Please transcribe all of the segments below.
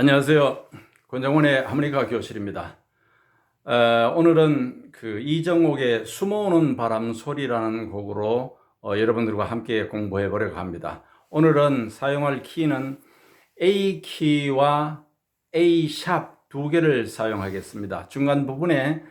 안녕하세요. 권정원의 하모니카 교실입니다. 오늘은 그 이정옥의 숨어오는 바람 소리라는 곡으로 여러분들과 함께 공부해 보려고 합니다. 오늘은 사용할 키는 A 키와 A 샵 두 개를 사용하겠습니다. 중간 부분에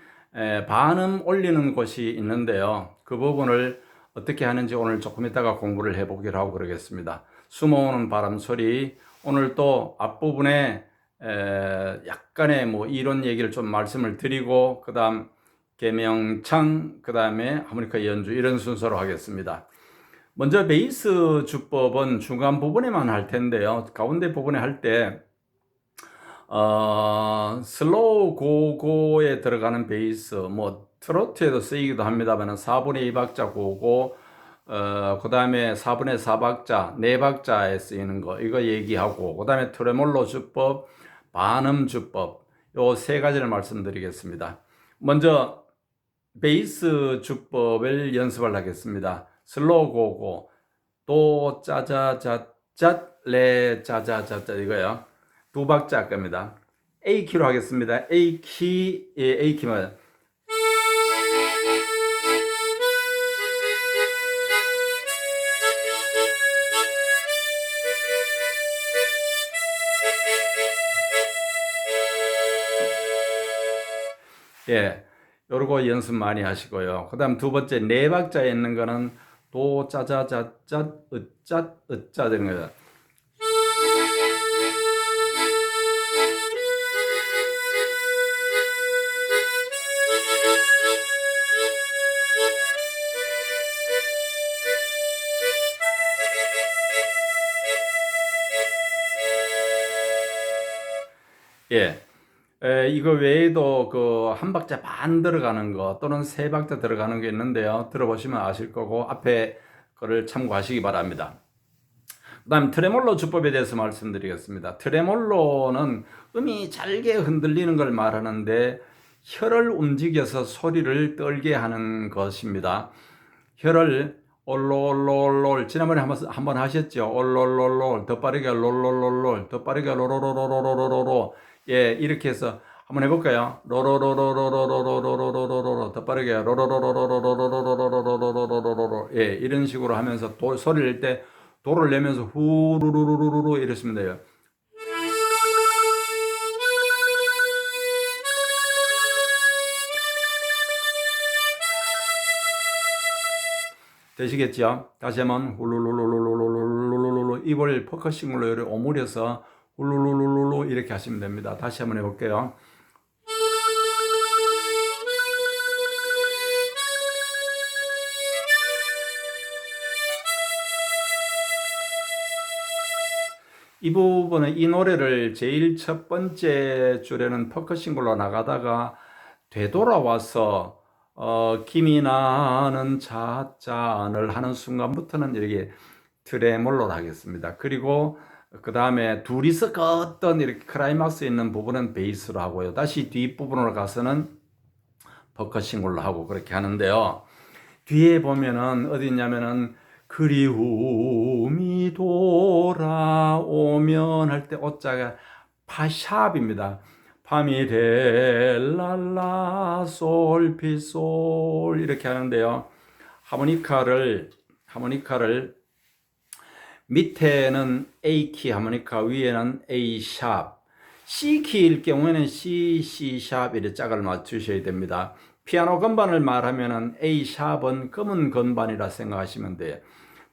반음 올리는 곳이 있는데요. 그 부분을 어떻게 하는지 오늘 조금 이따가 공부를 해보기로 하고 그러겠습니다. 숨어오는 바람 소리, 오늘 또 앞부분에 약간의 뭐 이론 얘기를 좀 말씀을 드리고 그 다음 개명창, 그 다음에 하모니카 연주 이런 순서로 하겠습니다. 먼저 베이스 주법은 중간 부분에만 할 텐데요. 가운데 부분에 할 때 슬로우 고고에 들어가는 베이스, 뭐 트로트에도 쓰이기도 합니다만 4분의 2박자 고고, 그 다음에 4분의 4박자, 4박자에 쓰이는 거 이거 얘기하고, 그 다음에 트레몰로 주법, 반음 주법, 요 세 가지를 말씀드리겠습니다. 먼저 베이스 주법을 연습을 하겠습니다. 슬로우 고고, 도 짜자자자 레 짜자자자 이거요. 두 박자 할 겁니다. A 키로 하겠습니다. A 키, 예, A 키만. 예, 요러고 연습 많이 하시고요. 그 다음 두 번째 네 박자에 있는 거는 도 짜자자자 으짜 으짜 되는 거예요. 예. 이거 외에도 그 한 박자 반 들어가는 거 또는 세 박자 들어가는 게 있는데요. 들어보시면 아실 거고 앞에 거를 참고하시기 바랍니다. 그 다음 트레몰로 주법에 대해서 말씀드리겠습니다. 트레몰로는 음이 잘게 흔들리는 걸 말하는데 혀를 움직여서 소리를 떨게 하는 것입니다. 혀를 올롤롤롤 지난번에 한번 하셨죠. 올롤롤롤 더 빠르게 롤롤롤롤 더 빠르게 로로로로로로로로 예 이렇게 해서 한번 해볼까요? 로로로로로로로로로로로로 더 빠르게 로로로로로로로로로로로로로로로 예 이런 식으로 하면서 소리를 낼 때 도를 내면서 후루루루루루 이랬으면 돼요. 되시겠죠? 다시 한번 훌루루루루루루루루루루 입을 포커싱으로 오므려서 훌루루루루루 이렇게 하시면 됩니다. 다시 한번 해볼게요. 이 부분은 이 노래를 제일 첫 번째 줄에는 퍼커싱으로 나가다가 되돌아와서 김이 나는 찻잔을 하는 순간부터는 이렇게 트레몰로를 하겠습니다. 그리고 그 다음에 둘이서 걷던 이렇게 클라이막스 있는 부분은 베이스로 하고요. 다시 뒷부분으로 가서는 퍼커싱으로 하고 그렇게 하는데요. 뒤에 보면은 어디 있냐면은 그리움이 돌아오면 할 때 오자가 파샵입니다. 파미렐랄라 솔피솔 이렇게 하는데요. 하모니카를 밑에는 A 키 하모니카, 위에는 A 샵. C 키일 경우에는 C, C 샵 이렇게 짝을 맞추셔야 됩니다. 피아노 건반을 말하면은 A 샵은 검은 건반이라 생각하시면 돼요.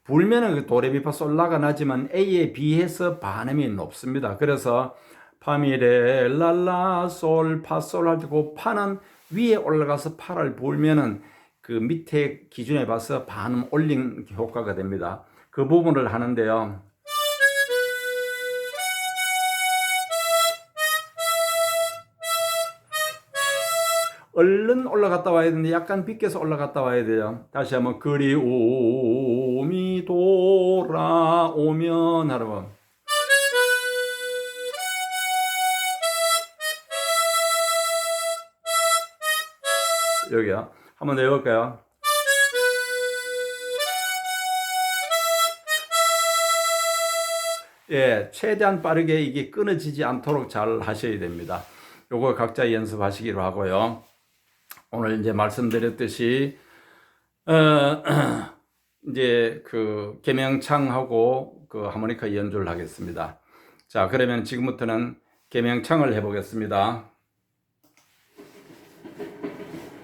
불면은 그 도레미파솔라가 나지만 A에 비해서 반음이 높습니다. 그래서 파미레 랄라 솔 파솔 할 때 그 파는 위에 올라가서 파를 불면은 그 밑에 기준에 봐서 반음 올린 효과가 됩니다. 그 부분을 하는데요. 얼른 올라갔다 와야 되는데 약간 비껴서 올라갔다 와야 돼요. 다시 한번 그리움이 돌아오면 하라고. 여기요. 한번 내볼까요? 예, 최대한 빠르게 이게 끊어지지 않도록 잘 하셔야 됩니다. 요거 각자 연습하시기로 하고요. 오늘 이제 말씀드렸듯이 이제 그 계명창하고 그 하모니카 연주를 하겠습니다. 자, 그러면 지금부터는 계명창을 해보겠습니다.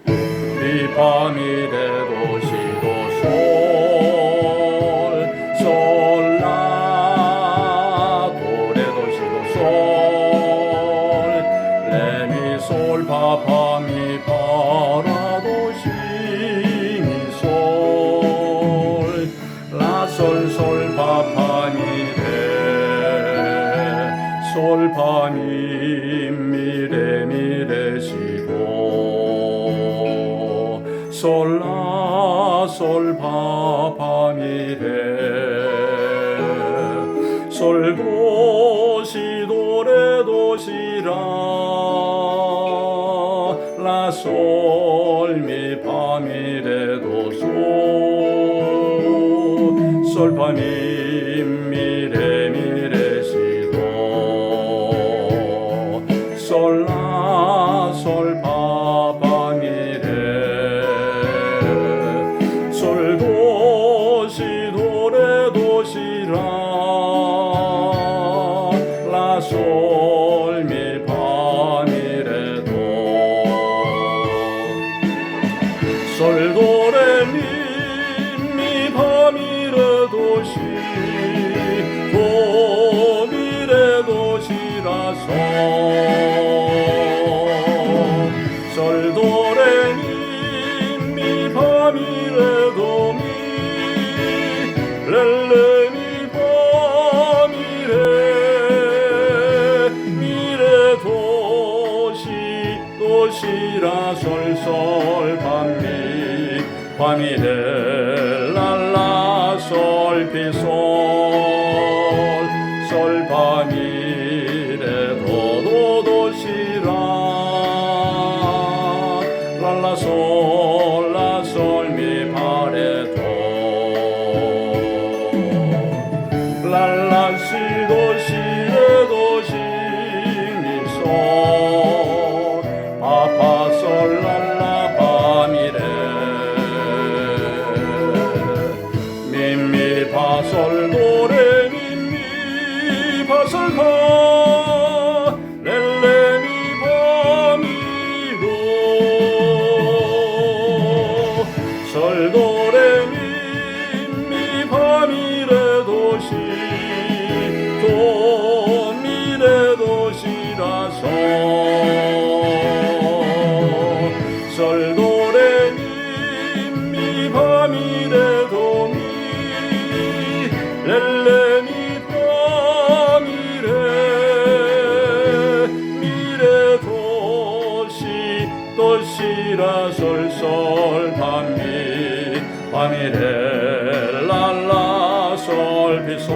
미파미레도 시도 솔라 도레도 시도 솔 레미 솔 파파미 파라도 시미 솔 라솔 솔 파파미 레 솔 파미 미레 미레 시도 솔라 솔파파미레 솔도시도레도 시라 라솔미파미레도 솔 솔파미 미레 미레 시도 솔라 솔파파미레 솔도시도레도시라 라솔미파미레도 솔도레미미파미레도시 도미레도시라 솔도레미미파미레도미 렐레미파미레 미레도시 도시라 솔솔 밤미 밤이레 랄라 솔피솔 솔밤이레 도도도시라 랄라 솔라 솔미파레도 랄라 시도시레도시 미솔 파파솔 랄라 파미레 미미 파솔 도레 미미 파솔 파 렐레미 파미도 솔 도레 미미 파미레도시 도미레도시라솔 솔 도레 미미 파미레도미 렐레미 파미레 미레도시 도시라 솔솔 밤미 밤이레 랄라 솔비솔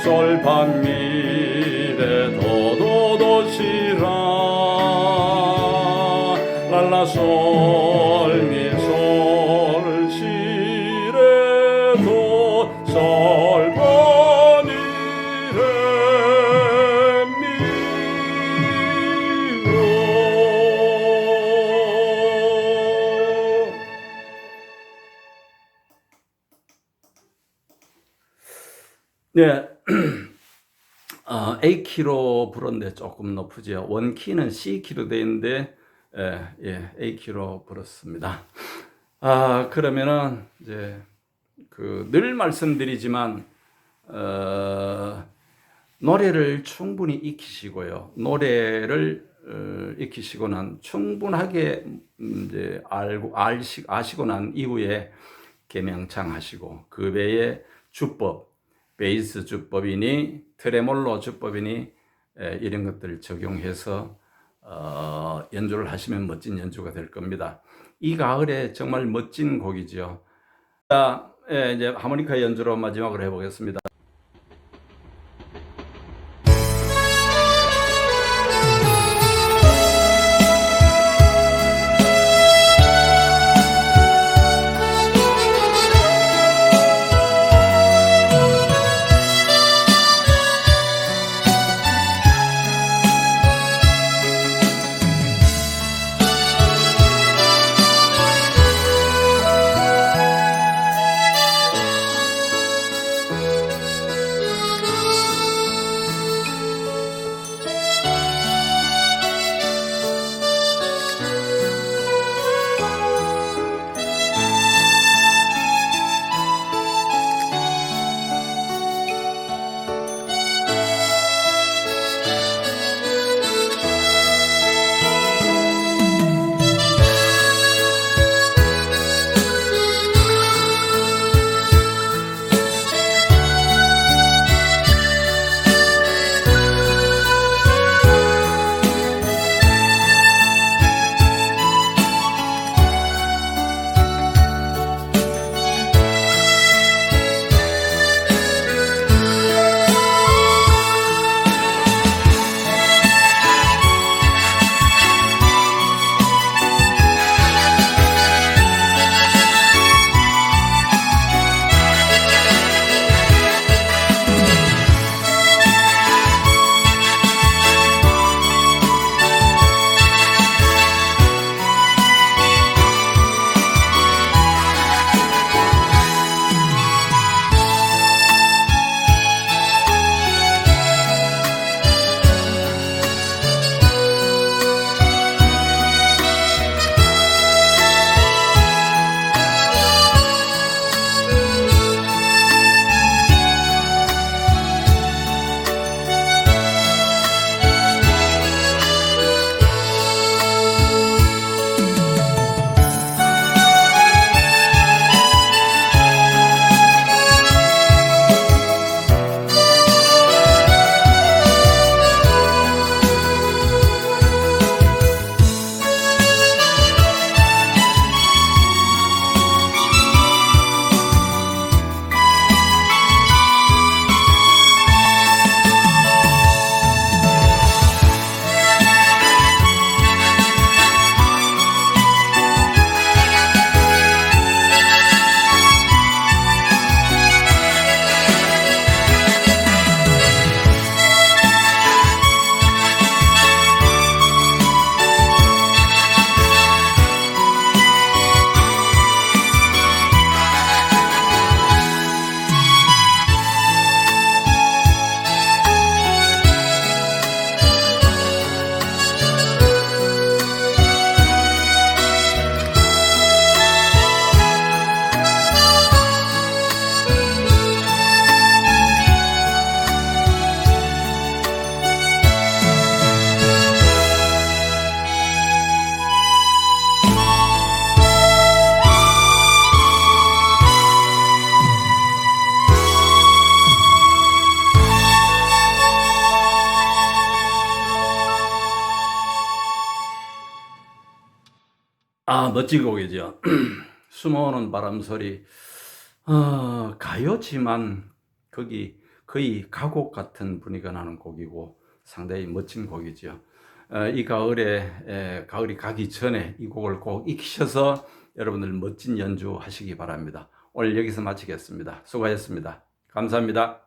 솔밤미레 도도도시라 랄라 솔미솔 시레도 솔밤미레 미로 네, A 키로 불었는데 조금 높으죠. 원 키는 C 키로 되어 있는데 A 키로 불었습니다. 그러면은 이제 그 늘 말씀드리지만 노래를 충분히 익히시고요. 노래를 익히시고는 충분하게 이제 아시고 난 이후에 계명창하시고 그 외에 주법, 베이스 주법이니 트레몰로 주법이니 이런 것들을 적용해서 연주를 하시면 멋진 연주가 될 겁니다. 이 가을에 정말 멋진 곡이죠. 자, 이제 하모니카 연주로 마지막으로 해보겠습니다. 멋진 곡이죠. 숨어오는 바람 소리. 가요지만 거기 거의 가곡 같은 분위기가 나는 곡이고 상당히 멋진 곡이죠. 이 가을에 가을이 가기 전에 이 곡을 꼭 익히셔서 여러분들 멋진 연주 하시기 바랍니다. 오늘 여기서 마치겠습니다. 수고하셨습니다. 감사합니다.